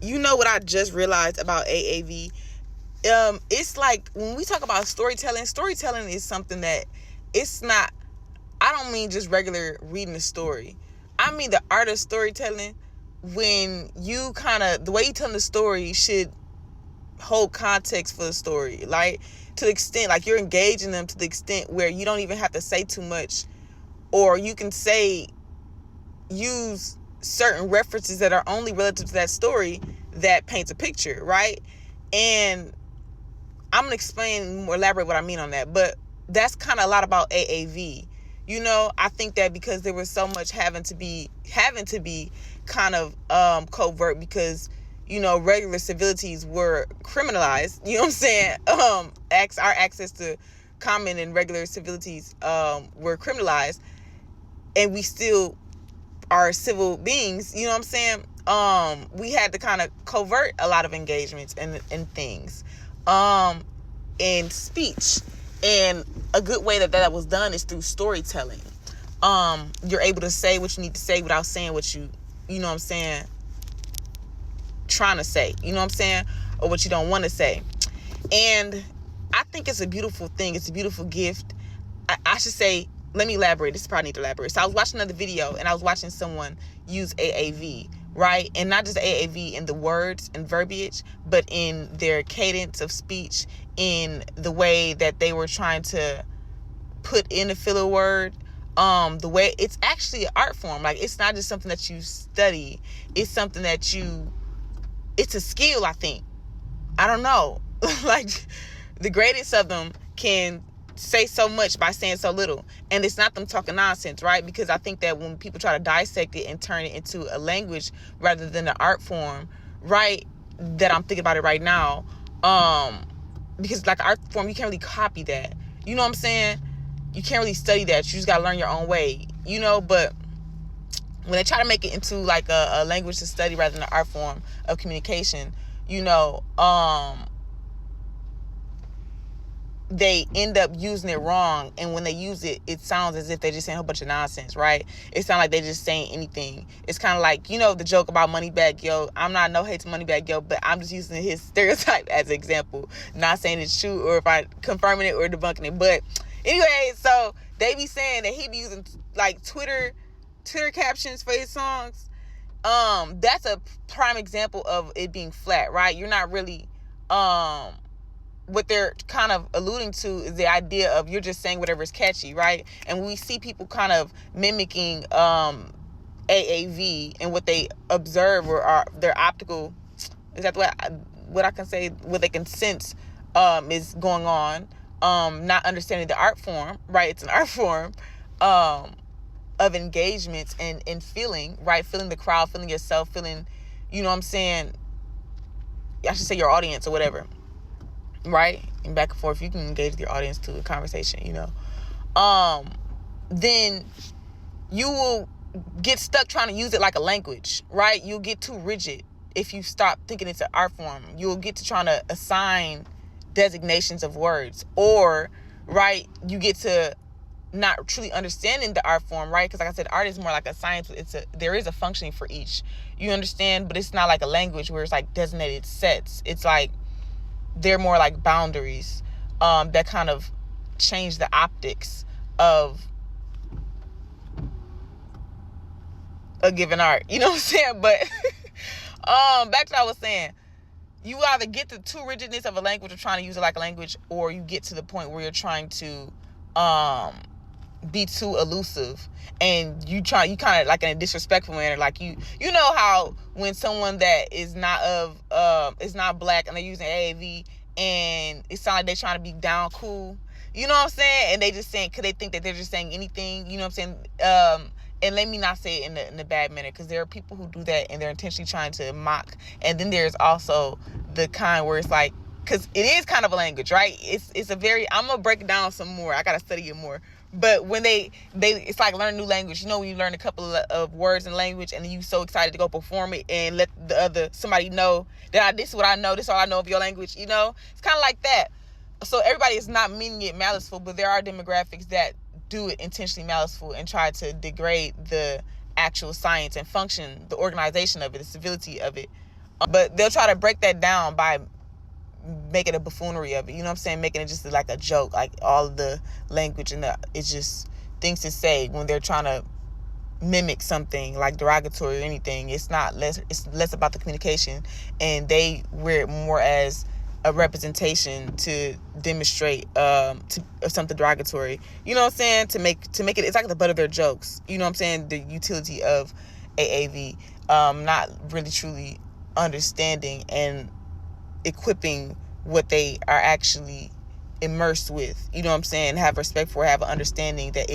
you know what I just realized about AAV? It's like when we talk about storytelling is something that it's not, I don't mean just regular reading a story. I mean the art of storytelling, when you kind of, the way you tell the story should hold context for the story. Like, to the extent, like, you're engaging them to the extent where you don't even have to say too much, or you can use certain references that are only relative to that story that paints a picture, right? And I'm gonna elaborate what I mean on that, but that's kind of a lot about AAV. I think that because there was so much having to be kind of covert, because regular civilities were criminalized. You know what I'm saying? Our access to common and regular civilities were criminalized, and we still are civil beings. You know what I'm saying? We had to kind of covert a lot of engagements and things in speech. And a good way that was done is through storytelling. You're able to say what you need to say without saying what you know what I'm saying, trying to say, you know what I'm saying, or what you don't want to say. And I think it's a beautiful thing. It's a beautiful gift. I should say, let me elaborate. This probably need to elaborate. So I was watching another video, and I was watching someone use AAV, right? And not just AAV in the words and verbiage, but in their cadence of speech, in the way that they were trying to put in a filler word. The way it's actually an art form. Like, it's not just something that you study. It's something that it's a skill, I think. I don't know. Like, the greatest of them can say so much by saying so little. And it's not them talking nonsense, right? Because I think that when people try to dissect it and turn it into a language rather than an art form, right, that I'm thinking about it right now, because like art form, you can't really copy that. You know what I'm saying? You can't really study that. You just got to learn your own way, but when they try to make it into like a language to study rather than an art form of communication, they end up using it wrong. And when they use it, it sounds as if they're just saying a whole bunch of nonsense, right? It sounds like they're just saying anything. It's kind of like, the joke about Moneybagg Yo. I'm not no hate to Moneybagg Yo, but I'm just using his stereotype as an example. Not saying it's true or if I confirming it or debunking it. But anyway, so they be saying that he be using like Twitter captions for his songs. That's a prime example of it being flat, right? You're not really, what they're kind of alluding to is the idea of you're just saying whatever is catchy, right? And we see people kind of mimicking AAV and what they observe or are their optical, is that what I can say, what they can sense is going on, not understanding the art form, right? It's an art form of engagements and feeling, right? Feeling the crowd, feeling yourself, feeling, you know what I'm saying, I should say your audience or whatever, right? And back and forth, you can engage with your audience to a conversation, then you will get stuck trying to use it like a language, right? You'll get too rigid if you stop thinking it's an art form. You'll get to trying to assign designations of words, or, right, you get to not truly understanding the art form, right? Because like I said, art is more like a science. There is a functioning for each, you understand, but it's not like a language where it's like designated sets. It's like they're more like boundaries that kind of change the optics of a given art. You know what I'm saying? But back to what I was saying. You either get the too rigidness of a language of trying to use it like a language, or you get to the point where you're trying to be too elusive, and you kind of like in a disrespectful manner, like you know how when someone that is not black and they're using AAV and it sounds like they're trying to be down cool, you know what I'm saying, and they just saying, could they think that they're just saying anything, you know what I'm saying, and let me not say it in the bad manner, because there are people who do that and they're intentionally trying to mock. And then there's also the kind where it's like, because it is kind of a language, right? It's a very, I'm gonna break it down some more, I gotta study it more. But when they it's like learn a new language. When you learn a couple of words in language and you so excited to go perform it and let somebody know that this is what I know, this is all I know of your language, it's kind of like that. So everybody is not meaning it maliceful, but there are demographics that do it intentionally maliceful and try to degrade the actual science and function, the organization of it, the civility of it, But they'll try to break that down by making a buffoonery of it. You know what I'm saying? Making it just like a joke, like all of the language and it's just things to say when they're trying to mimic something like derogatory or anything. It's less about the communication, and they wear it more as a representation to demonstrate something derogatory. You know what I'm saying? To make it, it's like the butt of their jokes. You know what I'm saying? The utility of AAV, not really truly understanding and equipping what they are actually immersed with. You know what I'm saying? Have respect for, have an understanding that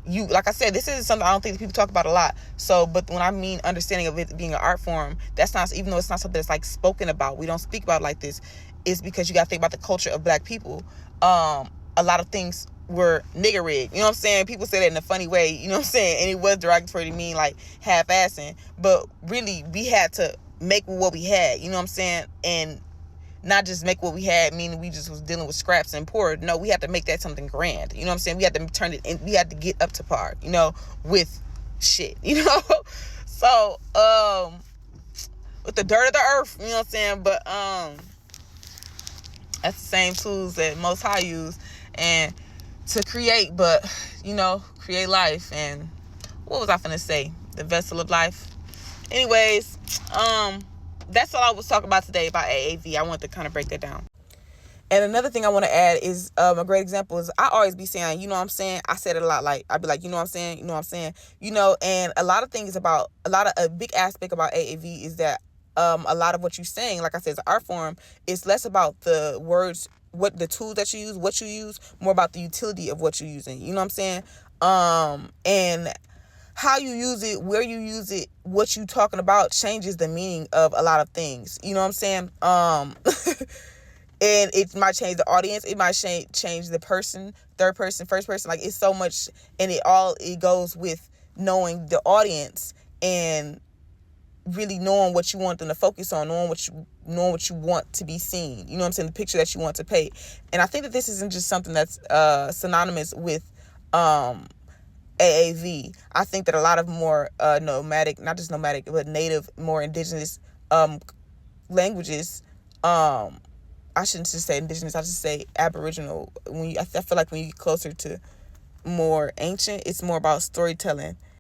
like I said, this is something I don't think people talk about a lot. So, but when I mean understanding of it being an art form, that's not, even though it's not something that's like spoken about, we don't speak about it like this, is because you got to think about the culture of Black people. A lot of things were nigger rigged. You know what I'm saying? People say that in a funny way, you know what I'm saying? And it was derogatory to mean like half-assing, but really we had to make what we had, you know what I'm saying? And not just make what we had, meaning we just was dealing with scraps and poor. No, we had to make that something grand. You know what I'm saying? We had to turn it in. We had to get up to par, you know, with shit, you know? So, with the dirt of the earth, you know what I'm saying? But, that's the same tools that Most High use and to create, but, you know, create life. And what was I finna say? The vessel of life. Anyways, that's all I was talking about today about AAV. I wanted to kind of break that down. And another thing I want to add is a great example is I always be saying, you know what I'm saying? I said it a lot. Like, I'd be like, you know what I'm saying? You know what I'm saying? You know, and a lot of things about, a big aspect about AAV is that a lot of what you're saying, like I said, is an art form. It's less about the words, what the tools that you use, what you use, more about the utility of what you're using. You know what I'm saying? And how you use it, where you use it, what you talking about changes the meaning of a lot of things. You know what I'm saying? And it might change the audience. It might change the person, third person, first person. Like, it's so much, and it goes with knowing the audience and really knowing what you want them to focus on, knowing what you want to be seen. You know what I'm saying? The picture that you want to paint. And I think that this isn't just something that's synonymous with AAV. I think that a lot of more nomadic, not just nomadic, but native, more indigenous languages, I shouldn't just say indigenous, I should say aboriginal. I feel like when you get closer to more ancient, it's more about storytelling